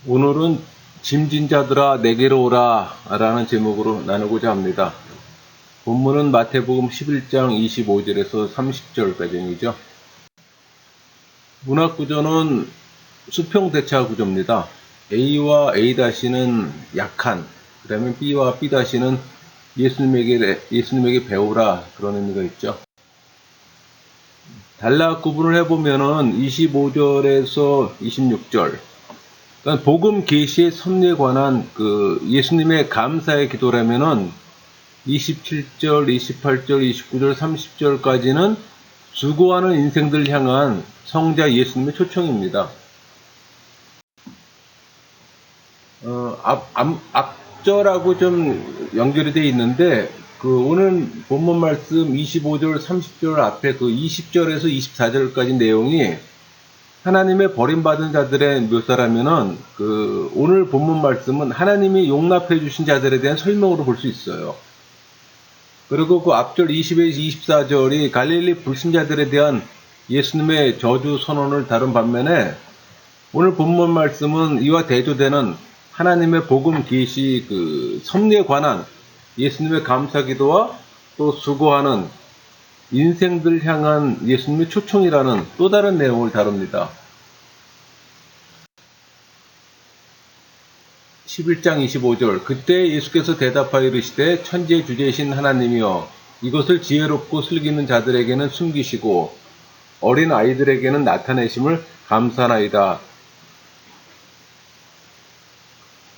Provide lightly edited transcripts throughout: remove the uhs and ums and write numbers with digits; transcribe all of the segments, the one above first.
오늘은 짐진 자들아 내게로 오라 라는 제목으로 나누고자 합니다. 본문은 마태복음 11장 25절에서 30절까지이죠. 문학구조는 수평대차 구조입니다. A와 A-는 약한, 그 다음에 B와 B-는 예수님에게 배우라, 그런 의미가 있죠. 단락 구분을 해보면은 25절에서 26절, 그러니까 복음 계시의 섭리에 관한 예수님의 감사의 기도라면은 27절, 28절, 29절, 30절까지는 수고하는 인생들 향한 성자 예수님의 초청입니다. 앞절하고 좀 연결이 되어 있는데, 오늘 본문 말씀 25절, 30절 앞에 20절에서 24절까지 내용이 하나님의 버림받은 자들의 묘사라면은, 오늘 본문 말씀은 하나님이 용납해 주신 자들에 대한 설명으로 볼 수 있어요. 그리고 앞절 20에서 24절이 갈릴리 불신자들에 대한 예수님의 저주 선언을 다룬 반면에, 오늘 본문 말씀은 이와 대조되는 하나님의 복음 계시 섭리에 관한 예수님의 감사 기도와 또 수고하는 인생들 향한 예수님의 초청이라는 또 다른 내용을 다룹니다. 11장 25절, 그때 예수께서 대답하여 이르시되 천지의 주제이신 하나님이여, 이것을 지혜롭고 슬기는 자들에게는 숨기시고 어린 아이들에게는 나타내심을 감사하나이다.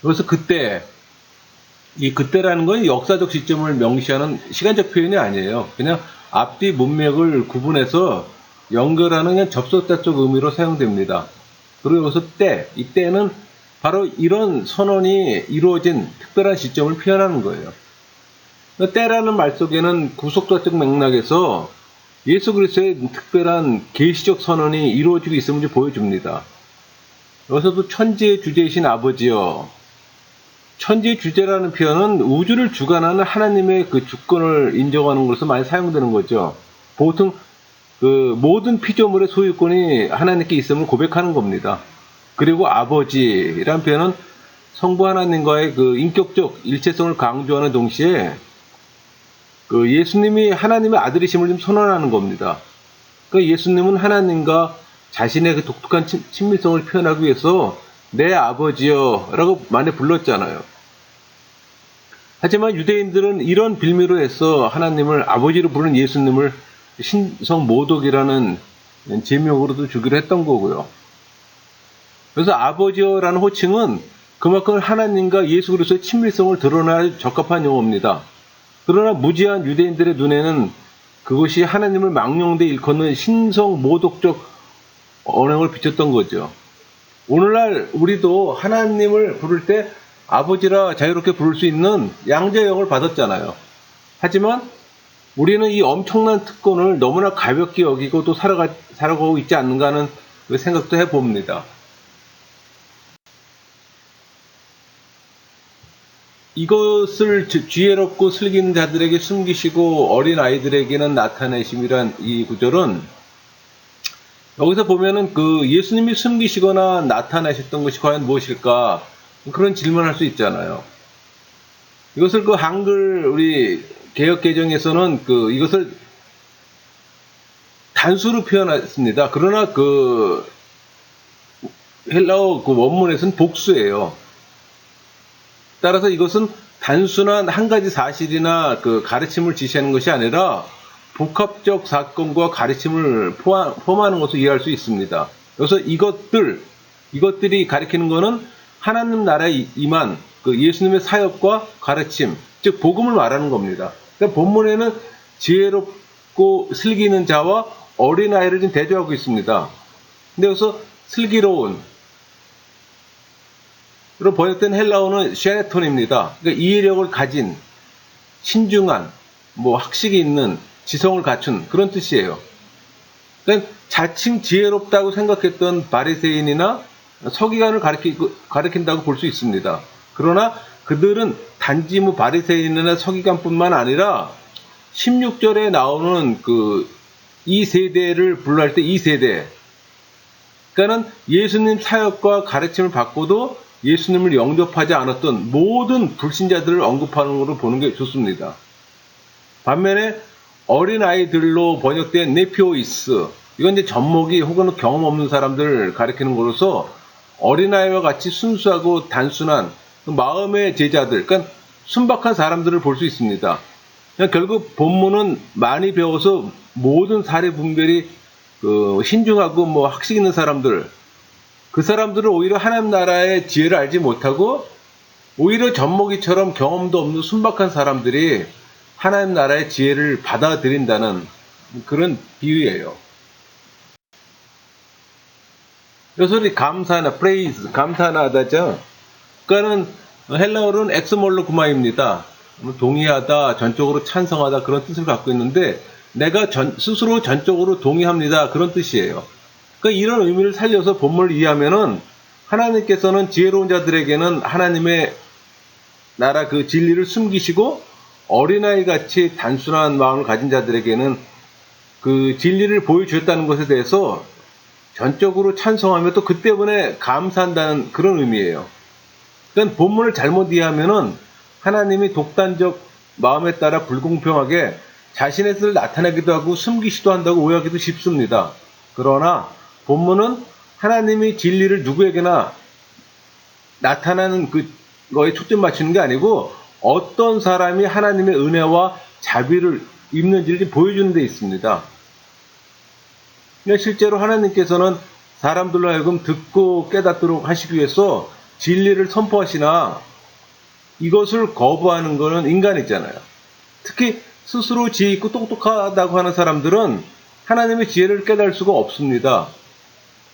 그래서 이 그때라는 건 역사적 시점을 명시하는 시간적 표현이 아니에요. 그냥 앞뒤 문맥을 구분해서 연결하는 그냥 접속사적 의미로 사용됩니다. 그리고 여기서 이때는 바로 이런 선언이 이루어진 특별한 시점을 표현하는 거예요. 때라는 말 속에는 구속사적 맥락에서 예수 그리스도의 특별한 계시적 선언이 이루어지고 있음을 보여줍니다. 여기서도 천지의 주제이신 아버지여, 천지의 주제라는 표현은 우주를 주관하는 하나님의 주권을 인정하는 것으로 많이 사용되는 거죠. 보통 모든 피조물의 소유권이 하나님께 있음을 고백하는 겁니다. 그리고 아버지라는 표현은 성부 하나님과의 인격적 일체성을 강조하는 동시에 예수님이 하나님의 아들이심을 좀 선언하는 겁니다. 예수님은 하나님과 자신의 독특한 친밀성을 표현하기 위해서 내 아버지여 라고 많이 불렀잖아요. 하지만 유대인들은 이런 빌미로 해서 하나님을 아버지로 부르는 예수님을 신성 모독이라는 제명으로도 주기로 했던 거고요. 그래서 아버지여라는 호칭은 그만큼 하나님과 예수 그리스도의 친밀성을 드러낼 적합한 용어입니다. 그러나 무지한 유대인들의 눈에는 그것이 하나님을 망령되 일컫는 신성 모독적 언행을 비췄던 거죠. 오늘날 우리도 하나님을 부를 때 아버지라 자유롭게 부를 수 있는 양자형을 받았잖아요. 하지만 우리는 이 엄청난 특권을 너무나 가볍게 여기고 또 살아가고 있지 않는가 하는 생각도 해봅니다. 이것을 지혜롭고 슬기는 자들에게 숨기시고 어린 아이들에게는 나타내심이란 이 구절은, 여기서 보면은 예수님이 숨기시거나 나타내셨던 것이 과연 무엇일까? 그런 질문을 할 수 있잖아요. 이것을 한글 우리 개역개정에서는 이것을 단수로 표현했습니다. 그러나 헬라어 원문에서는 복수예요. 따라서 이것은 단순한 한 가지 사실이나 가르침을 지시하는 것이 아니라 복합적 사건과 가르침을 포함하는 것을 이해할 수 있습니다. 그래서 이것들이 가리키는 것은 하나님 나라에 임한 예수님의 사역과 가르침, 즉 복음을 말하는 겁니다. 그러니까 본문에는 지혜롭고 슬기는 자와 어린아이를 좀 대조하고 있습니다. 근데 여기서 슬기로운, 그리고 번역된 헬라어는 쉐네톤입니다. 그러니까 이해력을 가진, 신중한, 학식이 있는, 지성을 갖춘 그런 뜻이에요. 그러니까 자칭 지혜롭다고 생각했던 바리새인이나 서기관을 가리킨다고 볼 수 있습니다. 그러나 그들은 단지 바리새인이나 서기관뿐만 아니라 16절에 나오는 이 세대를 분류할 때 이 세대, 그러니까는 예수님 사역과 가르침을 받고도 예수님을 영접하지 않았던 모든 불신자들을 언급하는 것으로 보는 게 좋습니다. 반면에 어린아이들로 번역된 네피오이스, 이건 이제 젖먹이 혹은 경험 없는 사람들을 가리키는 것으로서 어린아이와 같이 순수하고 단순한 마음의 제자들, 그러니까 순박한 사람들을 볼 수 있습니다. 결국 본문은 많이 배워서 모든 사례 분별이 신중하고 학식 있는 사람들, 그 사람들은 오히려 하나님 나라의 지혜를 알지 못하고 오히려 젖먹이처럼 경험도 없는 순박한 사람들이 하나님 나라의 지혜를 받아들인다는 그런 비유예요. 그래서 감사나, praise, 감사하다죠. 그러니까는 헬라어로는 엑스몰로구마입니다. 동의하다, 전적으로 찬성하다 그런 뜻을 갖고 있는데 내가 스스로 전적으로 동의합니다 그런 뜻이에요. 그러니까 이런 의미를 살려서 본문을 이해하면은 하나님께서는 지혜로운 자들에게는 하나님의 나라 그 진리를 숨기시고 어린아이 같이 단순한 마음을 가진 자들에게는 그 진리를 보여주셨다는 것에 대해서 전적으로 찬성하며 또 그 때문에 감사한다는 그런 의미예요. 그러니까 본문을 잘못 이해하면은 하나님이 독단적 마음에 따라 불공평하게 자신의 뜻을 나타내기도 하고 숨기시도 한다고 오해하기도 쉽습니다. 그러나 본문은 하나님이 진리를 누구에게나 나타나는 그거에 초점 맞추는 게 아니고 어떤 사람이 하나님의 은혜와 자비를 입는지를 보여주는 데 있습니다. 실제로 하나님께서는 사람들로 하여금 듣고 깨닫도록 하시기 위해서 진리를 선포하시나 이것을 거부하는 것은 인간이잖아요. 특히 스스로 지혜 있고 똑똑하다고 하는 사람들은 하나님의 지혜를 깨달을 수가 없습니다.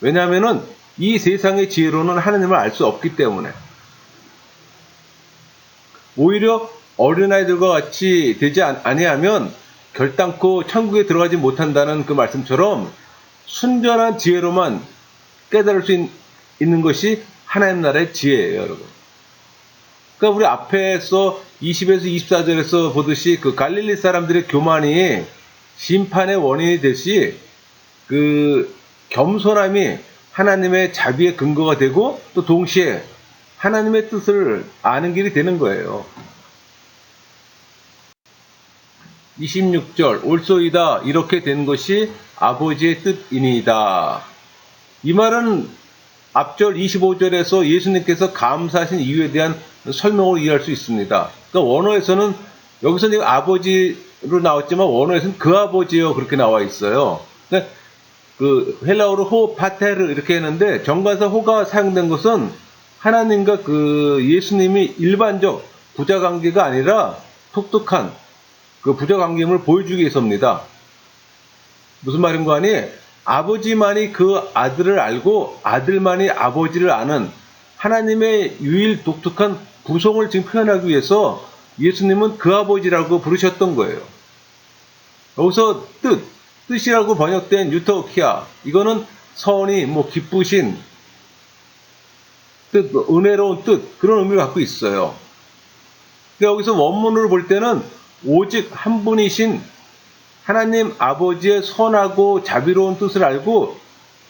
왜냐하면 이 세상의 지혜로는 하나님을 알 수 없기 때문에. 오히려 어린아이들과 같이 되지 아니하면 결단코 천국에 들어가지 못한다는 그 말씀처럼 순전한 지혜로만 깨달을 수 있는 것이 하나님 나라의 지혜예요, 여러분. 그러니까 우리 앞에서 20에서 24절에서 보듯이 그 갈릴리 사람들의 교만이 심판의 원인이 되시 그 겸손함이 하나님의 자비의 근거가 되고 또 동시에 하나님의 뜻을 아는 길이 되는 거예요. 26절 올소이다 이렇게 된 것이 아버지의 뜻이니이다. 이 말은 앞절 25절에서 예수님께서 감사하신 이유에 대한 설명을 이해할 수 있습니다. 그러니까 원어에서는 여기서 아버지로 나왔지만 원어에서는 그 아버지요 그렇게 나와 있어요. 그러니까 그 헬라어로 호 파테르 이렇게 했는데 정관사 호가 사용된 것은 하나님과 그 예수님이 일반적 부자 관계가 아니라 독특한 그 부자 관계임을 보여주기 위해서입니다. 무슨 말인가 하니 아버지만이 그 아들을 알고 아들만이 아버지를 아는 하나님의 유일 독특한 부성을 지금 표현하기 위해서 예수님은 그 아버지라고 부르셨던 거예요. 여기서 뜻이라고 번역된 유토키아 이거는 선이 기쁘신 뜻, 은혜로운 뜻 그런 의미를 갖고 있어요. 그러니까 여기서 원문을 볼 때는 오직 한 분이신 하나님 아버지의 선하고 자비로운 뜻을 알고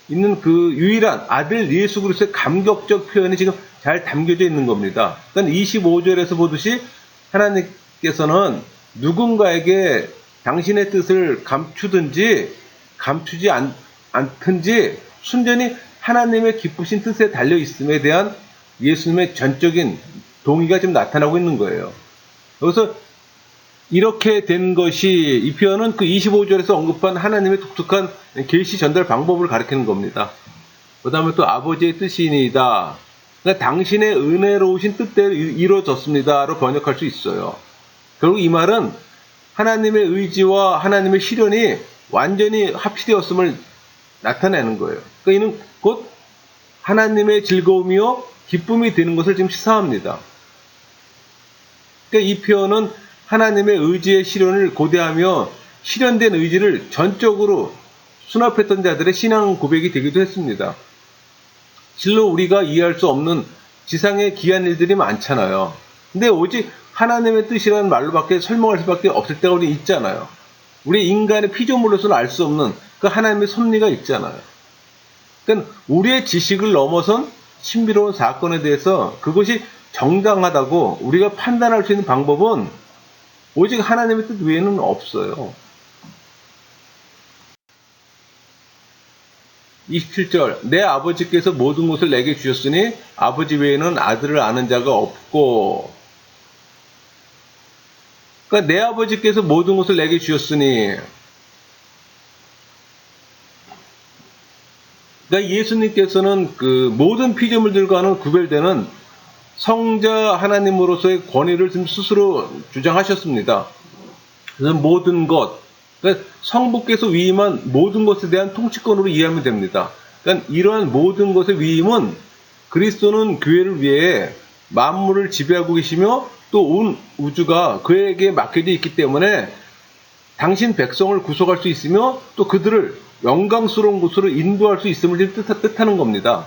있는 그 유일한 아들 예수 그리스도의 감격적 표현이 지금 잘 담겨져 있는 겁니다. 그러니까 25절에서 보듯이 하나님께서는 누군가에게 당신의 뜻을 감추든지 감추지 않든지 순전히 하나님의 기쁘신 뜻에 달려 있음에 대한 예수님의 전적인 동의가 지금 나타나고 있는 거예요. 여기서 이렇게 된 것이 이 표현은 그 25절에서 언급한 하나님의 독특한 계시 전달 방법을 가리키는 겁니다. 그 다음에 또 아버지의 뜻이니이다. 그러니까 당신의 은혜로우신 뜻대로 이루어졌습니다로 번역할 수 있어요. 결국 이 말은 하나님의 의지와 하나님의 실현이 완전히 합치되었음을 나타내는 거예요. 그러니까 이는 곧 하나님의 즐거움이요 기쁨이 되는 것을 지금 시사합니다. 그러니까 이 표현은 하나님의 의지의 실현을 고대하며 실현된 의지를 전적으로 수납했던 자들의 신앙 고백이 되기도 했습니다. 실로 우리가 이해할 수 없는 지상의 기이한 일들이 많잖아요. 근데 오직 하나님의 뜻이라는 말로밖에 설명할 수밖에 없을 때가 우리 있잖아요. 우리 인간의 피조물로서는 알 수 없는 그 하나님의 섭리가 있잖아요. 그러니까 우리의 지식을 넘어선 신비로운 사건에 대해서 그것이 정당하다고 우리가 판단할 수 있는 방법은 오직 하나님의 뜻 외에는 없어요. 27절 내 아버지께서 모든 것을 내게 주셨으니 아버지 외에는 아들을 아는 자가 없고, 그러니까 내 아버지께서 모든 것을 내게 주셨으니, 그러니까 예수님께서는 그 모든 피조물들과는 구별되는 성자 하나님으로서의 권위를 스스로 주장하셨습니다. 그래서 모든 것, 그러니까 성부께서 위임한 모든 것에 대한 통치권으로 이해하면 됩니다. 그러니까 이러한 모든 것의 위임은 그리스도는 교회를 위해 만물을 지배하고 계시며 또 온 우주가 그에게 맡겨져 있기 때문에 당신 백성을 구속할 수 있으며 또 그들을 영광스러운 곳으로 인도할 수 있음을 뜻하는 겁니다.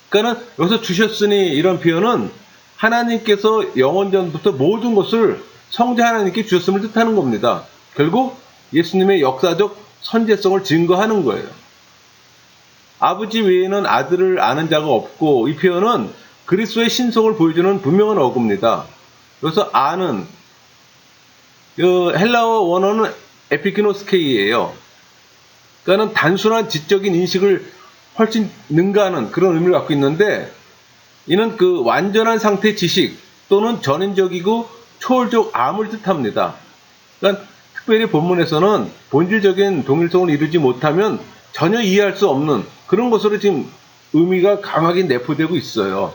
그러니까 여기서 주셨으니 이런 표현은 하나님께서 영원전부터 모든 것을 성자 하나님께 주셨음을 뜻하는 겁니다. 결국 예수님의 역사적 선제성을 증거하는 거예요. 아버지 외에는 아들을 아는 자가 없고, 이 표현은 그리스도의 신성을 보여주는 분명한 어구입니다. 그래서 아는, 헬라어 원어는 에피키노스케이예요. 그러니까 단순한 지적인 인식을 훨씬 능가하는 그런 의미를 갖고 있는데, 이는 그 완전한 상태의 지식 또는 전인적이고 초월적 암을 뜻합니다. 그러니까 특별히 본문에서는 본질적인 동일성을 이루지 못하면 전혀 이해할 수 없는 그런 것으로 지금 의미가 강하게 내포되고 있어요.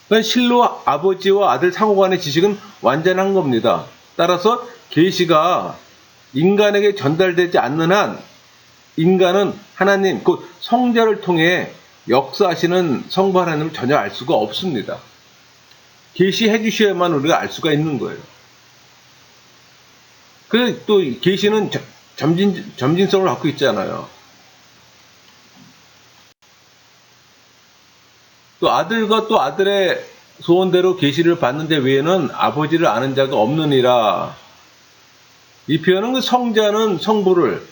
그러니까 실로 아버지와 아들 상호 간의 지식은 완전한 겁니다. 따라서 계시가 인간에게 전달되지 않는 한 인간은 하나님, 곧 성자를 통해 역사하시는 성부 하나님을 전혀 알 수가 없습니다. 계시해 주셔야만 우리가 알 수가 있는 거예요. 그래서 또 계시는 점진성을 갖고 있잖아요. 또 아들과 또 아들의 소원대로 계시를 받는 데 외에는 아버지를 아는 자가 없느니라. 이 표현은 그 성자는 성부를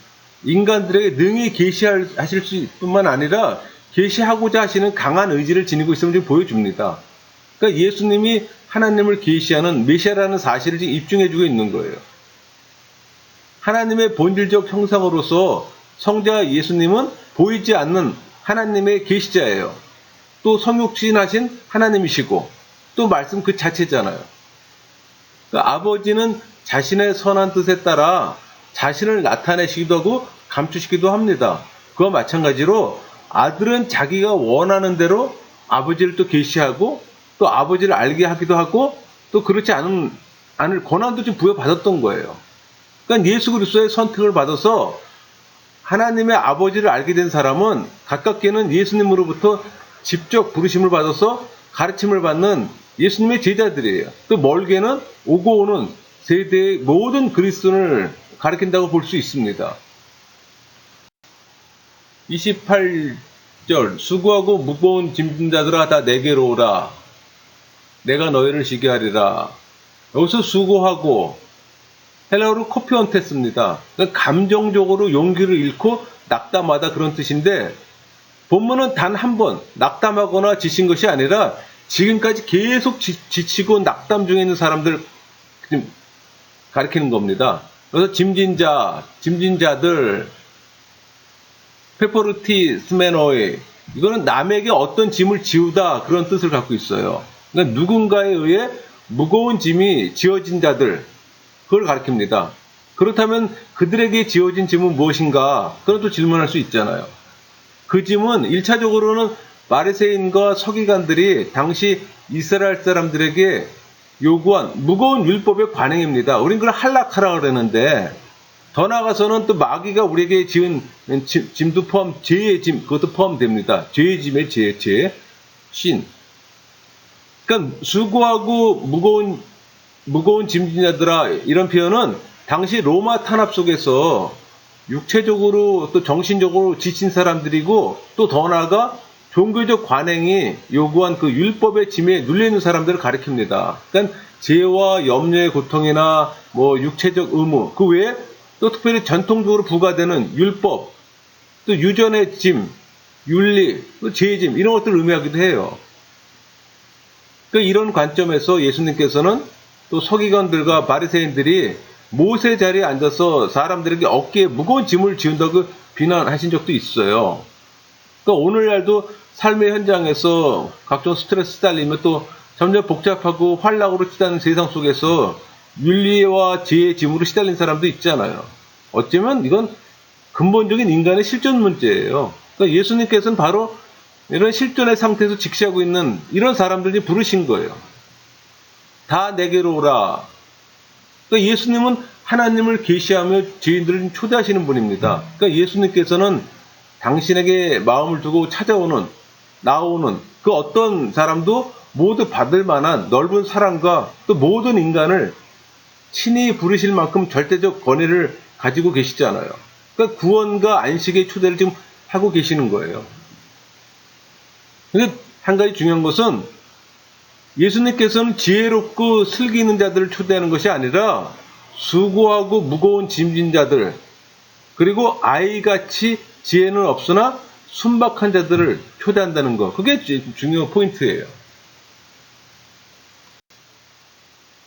인간들에게 능히 계시하실 수 뿐만 아니라 계시하고자 하시는 강한 의지를 지니고 있음을 지금 보여줍니다. 그러니까 예수님이 하나님을 계시하는 메시아라는 사실을 지금 입증해주고 있는 거예요. 하나님의 본질적 형상으로서 성자 예수님은 보이지 않는 하나님의 계시자예요. 또 성육신하신 하나님이시고 또 말씀 그 자체잖아요. 그러니까 아버지는 자신의 선한 뜻에 따라 자신을 나타내시기도 하고 감추시기도 합니다. 그와 마찬가지로 아들은 자기가 원하는 대로 아버지를 또 계시하고 또 아버지를 알게 하기도 하고 또 그렇지 않을 권한도 좀 부여받았던 거예요. 그러니까 예수 그리스도의 선택을 받아서 하나님의 아버지를 알게 된 사람은 가깝게는 예수님으로부터 직접 부르심을 받아서 가르침을 받는 예수님의 제자들이에요. 또 멀게는 오고 오는 세대의 모든 그리스도인을 가르친다고 볼 수 있습니다. 28절 수고하고 무거운 짐진 자들아 다 내게로 오라. 내가 너희를 쉬게 하리라. 여기서 수고하고 헬라어로 코피언테스입니다. 그러니까 감정적으로 용기를 잃고 낙담하다 그런 뜻인데 본문은 단 한 번 낙담하거나 지친 것이 아니라 지금까지 계속 지치고 낙담 중에 있는 사람들 가리키는 겁니다. 그래서 짐진자들, 페퍼르티 스메노이, 이거는 남에게 어떤 짐을 지우다 그런 뜻을 갖고 있어요. 그러니까 누군가에 의해 무거운 짐이 지어진 자들, 그걸 가리킵니다. 그렇다면 그들에게 지어진 짐은 무엇인가? 그런 또 질문할 수 있잖아요. 그 짐은 1차적으로는 바리새인과 서기관들이 당시 이스라엘 사람들에게 요구한 무거운 율법의 관행입니다. 우린 그걸 할락하라 그러는데 더 나아가서는 또 마귀가 우리에게 지은 짐도 포함, 죄의 짐, 그것도 포함됩니다. 죄의 짐의 죄, 신. 그러니까 수고하고 무거운 짐진자들아 이런 표현은 당시 로마 탄압 속에서 육체적으로 또 정신적으로 지친 사람들이고 또 더 나아가 종교적 관행이 요구한 그 율법의 짐에 눌려있는 사람들을 가리킵니다. 그러니까 죄와 염려의 고통이나 뭐 육체적 의무, 그 외에 또 특별히 전통적으로 부과되는 율법, 또 유전의 짐, 윤리, 또 죄짐 이런 것들을 의미하기도 해요. 그러니까 이런 관점에서 예수님께서는 또 서기관들과 바리새인들이 모세 자리에 앉아서 사람들에게 어깨에 무거운 짐을 지운다고 비난하신 적도 있어요. 그러니까 오늘날도 삶의 현장에서 각종 스트레스 달리면 또 점점 복잡하고 활락으로 치닫는 세상 속에서 윤리와 지혜의 짐으로 시달린 사람도 있잖아요. 어쩌면 이건 근본적인 인간의 실존 문제예요. 그러니까 예수님께서는 바로 이런 실존의 상태에서 직시하고 있는 이런 사람들이 부르신 거예요. 다 내게로 오라. 그러니까 예수님은 하나님을 계시하며 죄인들을 초대하시는 분입니다. 그러니까 예수님께서는 당신에게 마음을 두고 찾아오는, 나오는 그 어떤 사람도 모두 받을 만한 넓은 사랑과 또 모든 인간을 친히 부르실 만큼 절대적 권위를 가지고 계시잖아요. 그러니까 구원과 안식의 초대를 지금 하고 계시는 거예요. 근데 한 가지 중요한 것은 예수님께서는 지혜롭고 슬기 있는 자들을 초대하는 것이 아니라 수고하고 무거운 짐진 자들, 그리고 아이같이 지혜는 없으나 순박한 자들을 초대한다는 거. 그게 중요한 포인트예요.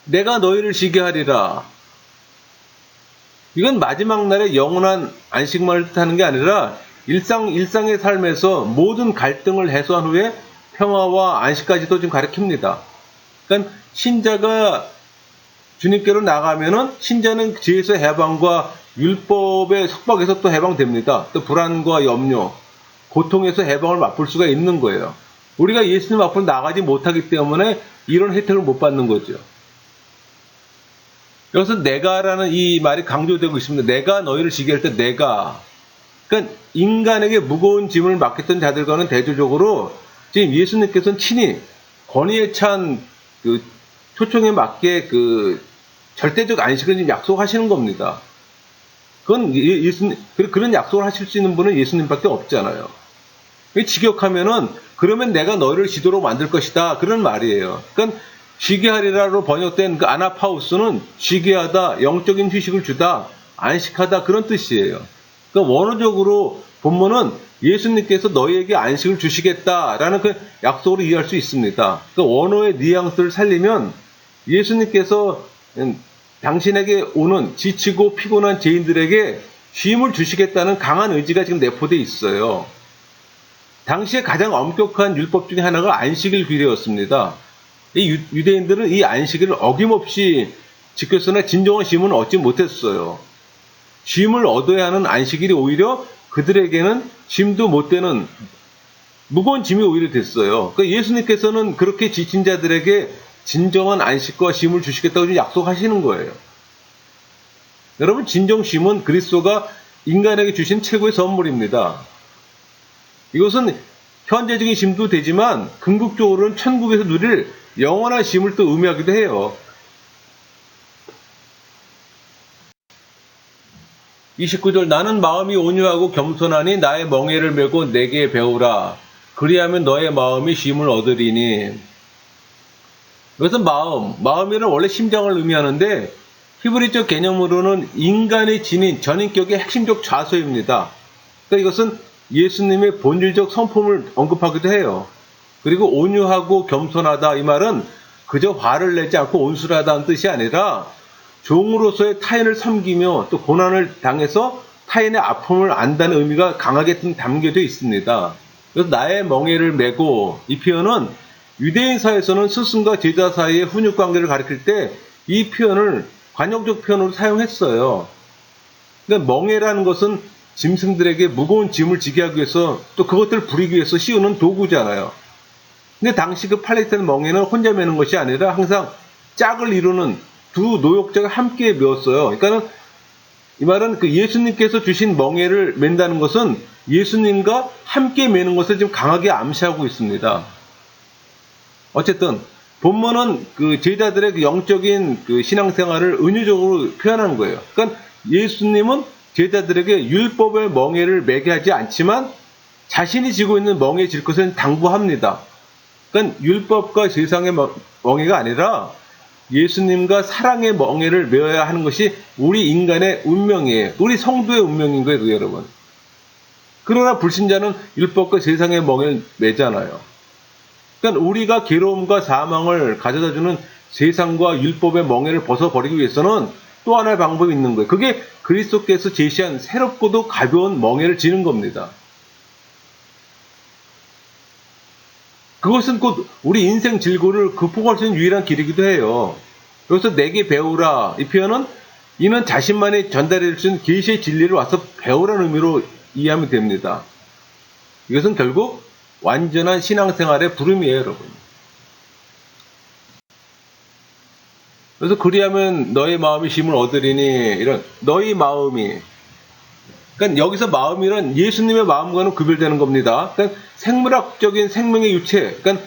내가 너희를 쉬게 하리라. 이건 마지막 날에 영원한 안식만을 뜻하는 게 아니라 일상의 삶에서 모든 갈등을 해소한 후에 평화와 안식까지도 지금 가르칩니다. 그러니까 신자가 주님께로 나가면은 신자는 죄에서 해방과 율법의 속박에서 또 해방됩니다. 또 불안과 염려, 고통에서 해방을 맛볼 수가 있는 거예요. 우리가 예수님 앞으로 나가지 못하기 때문에 이런 혜택을 못 받는 거죠. 여기서 내가라는 이 말이 강조되고 있습니다. 내가 너희를 지게 할 때 내가. 그러니까 인간에게 무거운 짐을 맡겼던 자들과는 대조적으로 지금 예수님께서는 친히 권위에 찬 그 초청에 맞게 그 절대적 안식을 지금 약속하시는 겁니다. 그건 예수님, 그런 약속을 하실 수 있는 분은 예수님밖에 없잖아요. 직역하면은 그러면 내가 너희를 쉬도록 만들 것이다. 그런 말이에요. 그러니까 쉬게 하리라로 번역된 그 아나파우스는 쉬게 하다, 영적인 휴식을 주다, 안식하다 그런 뜻이에요. 그러니까 원어적으로 본문은 예수님께서 너희에게 안식을 주시겠다라는 그 약속으로 이해할 수 있습니다. 그 원어의 뉘앙스를 살리면 예수님께서 당신에게 오는 지치고 피곤한 죄인들에게 쉼을 주시겠다는 강한 의지가 지금 내포되어 있어요. 당시에 가장 엄격한 율법 중에 하나가 안식일 규례였습니다. 이 유대인들은 이 안식일을 어김없이 지켰으나 진정한 쉼은 얻지 못했어요. 쉼을 얻어야 하는 안식일이 오히려 그들에게는 쉼도 못 되는 무거운 짐이 오히려 됐어요. 그러니까 예수님께서는 그렇게 지친 자들에게 진정한 안식과 쉼을 주시겠다고 약속하시는 거예요. 여러분, 진정 쉼은 그리스도가 인간에게 주신 최고의 선물입니다. 이것은 현재적인 쉼도 되지만 궁극적으로는 천국에서 누릴 영원한 쉼을 또 의미하기도 해요. 29절 나는 마음이 온유하고 겸손하니 나의 멍에를 메고 내게 배우라. 그리하면 너의 마음이 쉼을 얻으리니. 이것은 마음이란 원래 심장을 의미하는데 히브리적 개념으로는 인간의 지닌 전인격의 핵심적 좌소입니다. 그러니까 이것은 예수님의 본질적 성품을 언급하기도 해요. 그리고 온유하고 겸손하다 이 말은 그저 화를 내지 않고 온순하다는 뜻이 아니라 종으로서의 타인을 섬기며 또 고난을 당해서 타인의 아픔을 안다는 의미가 강하게 담겨져 있습니다. 그래서 나의 멍에를 메고 이 표현은 유대인 사회에서는 스승과 제자 사이의 훈육 관계를 가리킬 때 이 표현을 관용적 표현으로 사용했어요. 그러니까 멍에라는 것은 짐승들에게 무거운 짐을 지게 하기 위해서 또 그것들을 부리기 위해서 씌우는 도구잖아요. 근데 당시 그 팔레스타인 멍에는 혼자 메는 것이 아니라 항상 짝을 이루는 두 노역자가 함께 메었어요. 그러니까는 이 말은 그 예수님께서 주신 멍에를 맨다는 것은 예수님과 함께 메는 것을 지금 강하게 암시하고 있습니다. 어쨌든 본문은 그 제자들의 그 영적인 그 신앙생활을 은유적으로 표현하는 거예요. 그러니까 예수님은 제자들에게 율법의 멍에를 매게 하지 않지만 자신이 지고 있는 멍에 질 것을 당부합니다. 그러니까 율법과 세상의 멍에가 아니라 예수님과 사랑의 멍에를 메어야 하는 것이 우리 인간의 운명이에요. 우리 성도의 운명인 거예요, 여러분. 그러나 불신자는 율법과 세상의 멍에를 매잖아요. 그러니까 우리가 괴로움과 사망을 가져다주는 세상과 율법의 멍에를 벗어버리기 위해서는 또 하나의 방법이 있는 거예요. 그게 그리스도께서 제시한 새롭고도 가벼운 멍에를 지는 겁니다. 그것은 곧 우리 인생 질고를 극복할 수 있는 유일한 길이기도 해요. 여기서 내게 배우라 이 표현은 이는 자신만이 전달해 줄 계시의 진리를 와서 배우라는 의미로 이해하면 됩니다. 이것은 결국 완전한 신앙생활의 부름이에요, 여러분. 그래서 그리하면 너의 마음이 쉼을 얻으리니 이런 너의 마음이 그러니까 여기서 마음이란 예수님의 마음과는 구별되는 겁니다. 그러니까 생물학적인 생명의 유체, 그러니까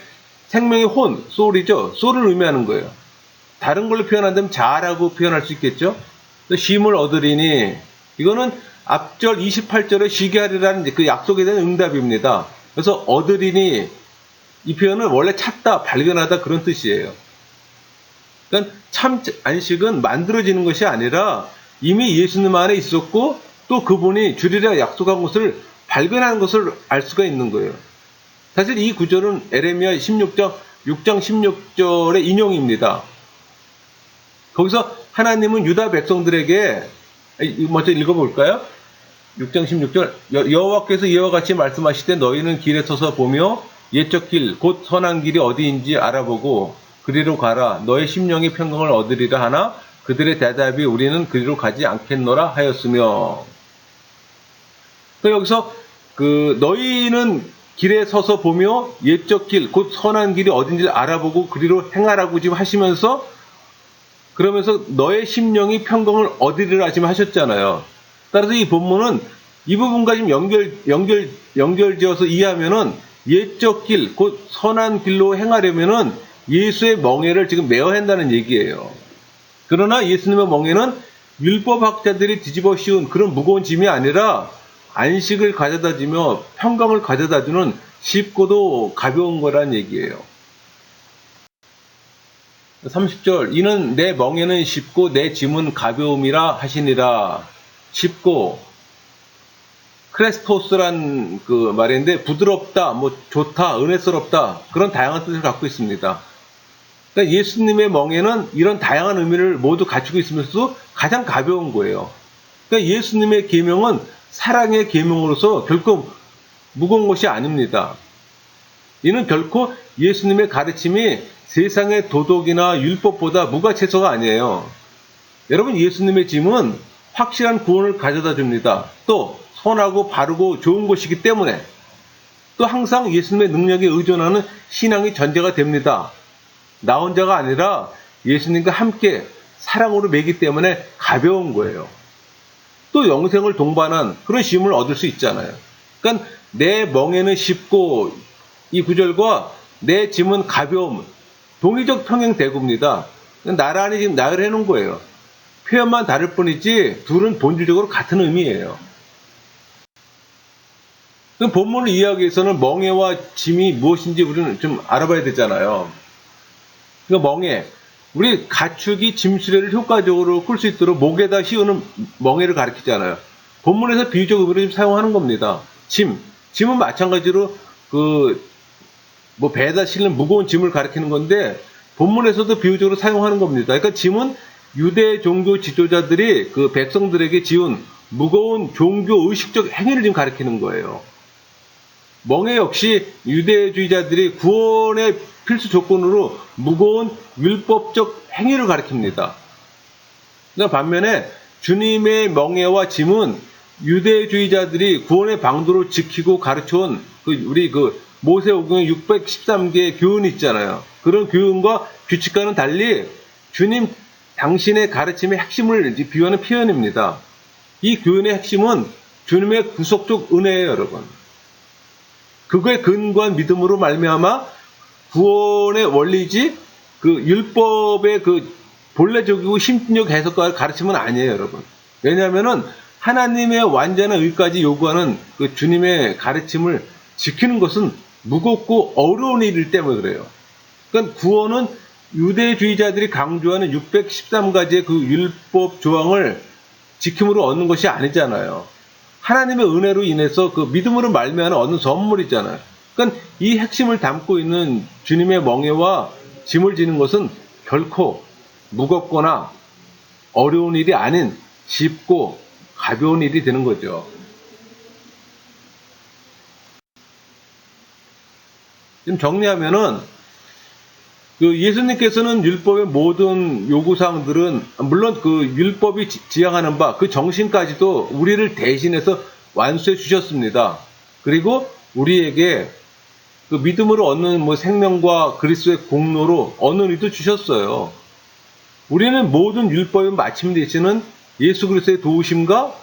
생명의 혼, 소울이죠. 소울을 의미하는 거예요. 다른 걸로 표현한다면 자라고 표현할 수 있겠죠. 쉼을 얻으리니 이거는 앞절 28절에 쉬게 하리라는 그 약속에 대한 응답입니다. 그래서 얻으리니 이 표현은 원래 찾다, 발견하다 그런 뜻이에요. 그러니까 참 안식은 만들어지는 것이 아니라 이미 예수님 안에 있었고 또 그분이 주리라 약속한 것을 발견하는 것을 알 수가 있는 거예요. 사실 이 구절은 에레미야 6장 16절의 인용입니다. 거기서 하나님은 유다 백성들에게 먼저 읽어볼까요? 6장 16절 여호와께서 이와 같이 말씀하시되 너희는 길에 서서 보며 옛적 길 곧 선한 길이 어디인지 알아보고 그리로 가라 너의 심령이 평강을 얻으리라 하나 그들의 대답이 우리는 그리로 가지 않겠노라 하였으며 또 여기서 너희는 길에 서서 보며 옛적 길 곧 선한 길이 어딘지 알아보고 그리로 행하라고 지금 하시면서 그러면서 너의 심령이 평강을 얻으리라 지금 하셨잖아요. 따라서 이 본문은 이 부분과 지금 연결지어서 이해하면은 옛적 길, 곧 선한 길로 행하려면은 예수의 멍에를 지금 메어야 한다는 얘기예요. 그러나 예수님의 멍에는 율법학자들이 뒤집어 씌운 그런 무거운 짐이 아니라 안식을 가져다 주며 평강을 가져다 주는 쉽고도 가벼운 거란 얘기예요. 30절 이는 내 멍에는 쉽고 내 짐은 가벼움이라 하시니라. 쉽고 크레스토스란 그 말인데 부드럽다, 뭐 좋다, 은혜스럽다 그런 다양한 뜻을 갖고 있습니다. 그러니까 예수님의 멍에는 이런 다양한 의미를 모두 갖추고 있으면서도 가장 가벼운 거예요. 그러니까 예수님의 계명은 사랑의 계명으로서 결코 무거운 것이 아닙니다. 이는 결코 예수님의 가르침이 세상의 도덕이나 율법보다 무가치서가 아니에요. 여러분 예수님의 짐은 확실한 구원을 가져다 줍니다. 또 선하고 바르고 좋은 것이기 때문에 또 항상 예수님의 능력에 의존하는 신앙이 전제가 됩니다. 나 혼자가 아니라 예수님과 함께 사랑으로 매기 때문에 가벼운 거예요. 또 영생을 동반한 그런 쉼을 얻을 수 있잖아요. 그러니까 내 멍에는 쉽고 이 구절과 내 짐은 가벼움 동의적 평행대구입니다. 나란히 지금 나열을 해놓은 거예요. 표현만 다를 뿐이지 둘은 본질적으로 같은 의미예요. 본문을 이해하기 위해서는 멍에와 짐이 무엇인지 우리는 좀 알아봐야 되잖아요. 그러니까 멍에, 우리 가축이 짐수레를 효과적으로 끌 수 있도록 목에다 씌우는 멍에를 가리키잖아요. 본문에서 비유적 의미로 좀 사용하는 겁니다. 짐은 마찬가지로 배에다 실는 무거운 짐을 가리키는 건데 본문에서도 비유적으로 사용하는 겁니다. 그러니까 짐은 유대 종교 지도자들이 그 백성들에게 지은 무거운 종교 의식적 행위를 지금 가리키는 거예요. 멍에 역시 유대주의자들이 구원의 필수 조건으로 무거운 율법적 행위를 가리킵니다. 반면에 주님의 멍에와 짐은 유대주의자들이 구원의 방도를 지키고 가르쳐온 우리 모세오경의 613개의 교훈이 있잖아요. 그런 교훈과 규칙과는 달리 주님 당신의 가르침의 핵심을 비유하는 표현입니다. 이 교훈의 핵심은 주님의 구속적 은혜예요, 여러분. 그거에 근거한 믿음으로 말미암아 구원의 원리지 율법의 본래적이고 심적 해석과 가르침은 아니에요, 여러분. 왜냐하면은 하나님의 완전한 의까지 요구하는 주님의 가르침을 지키는 것은 무겁고 어려운 일이기 때문에 그래요. 그러니까 구원은 유대주의자들이 강조하는 613가지의 율법 조항을 지킴으로 얻는 것이 아니잖아요. 하나님의 은혜로 인해서 그 믿음으로 말미암아 얻는 선물이잖아요. 그러니까 이 핵심을 담고 있는 주님의 멍에와 짐을 지는 것은 결코 무겁거나 어려운 일이 아닌 쉽고 가벼운 일이 되는 거죠. 지금 정리하면은 그 예수님께서는 율법의 모든 요구사항들은 물론 그 율법이 지향하는 바 그 정신까지도 우리를 대신해서 완수해 주셨습니다. 그리고 우리에게 그 믿음으로 얻는 뭐 생명과 그리스도의 공로로 얻는 일도 주셨어요. 우리는 모든 율법의 마침 되시는 예수 그리스도의 도우심과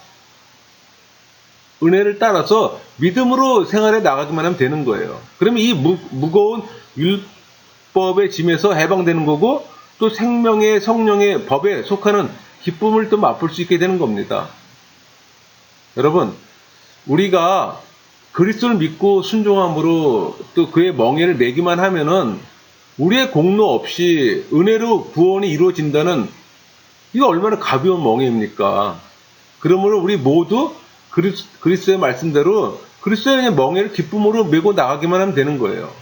은혜를 따라서 믿음으로 생활해 나가기만 하면 되는 거예요. 그러면 이 무거운 율법의 짐에서 해방되는 거고 또 생명의 성령의 법에 속하는 기쁨을 또 맛볼 수 있게 되는 겁니다. 여러분, 우리가 그리스도를 믿고 순종함으로 또 그의 멍에를 매기만 하면은 우리의 공로 없이 은혜로 구원이 이루어진다는 이거 얼마나 가벼운 멍에입니까? 그러므로 우리 모두 그리스도의 말씀대로 그리스도의 멍에를 기쁨으로 메고 나가기만 하면 되는 거예요.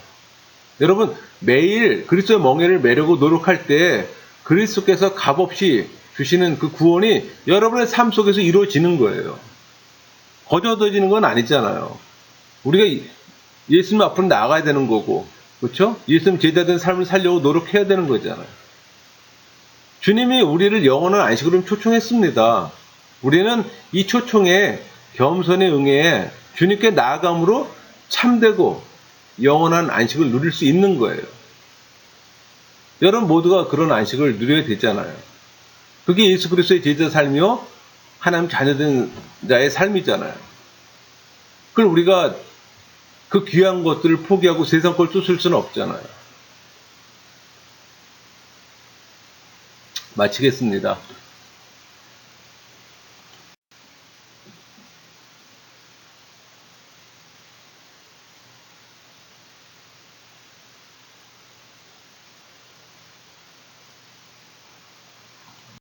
여러분, 매일 그리스도의 멍에를 매려고 노력할 때 그리스도께서 값없이 주시는 그 구원이 여러분의 삶 속에서 이루어지는 거예요. 거저져지는 건 아니잖아요. 우리가 예수님 앞으로 나가야 되는 거고, 그렇죠? 예수님 제자된 삶을 살려고 노력해야 되는 거잖아요. 주님이 우리를 영원한 안식으로 초청했습니다. 우리는 이 초청에 겸손히 응해 주님께 나아감으로 참되고 영원한 안식을 누릴 수 있는 거예요. 여러분 모두가 그런 안식을 누려야 되잖아요. 그게 예수 그리스도의 제자 삶이요, 하나님 자녀된 자의 삶이잖아요. 그걸 우리가 그 귀한 것들을 포기하고 세상 걸 쫓을 수는 없잖아요. 마치겠습니다.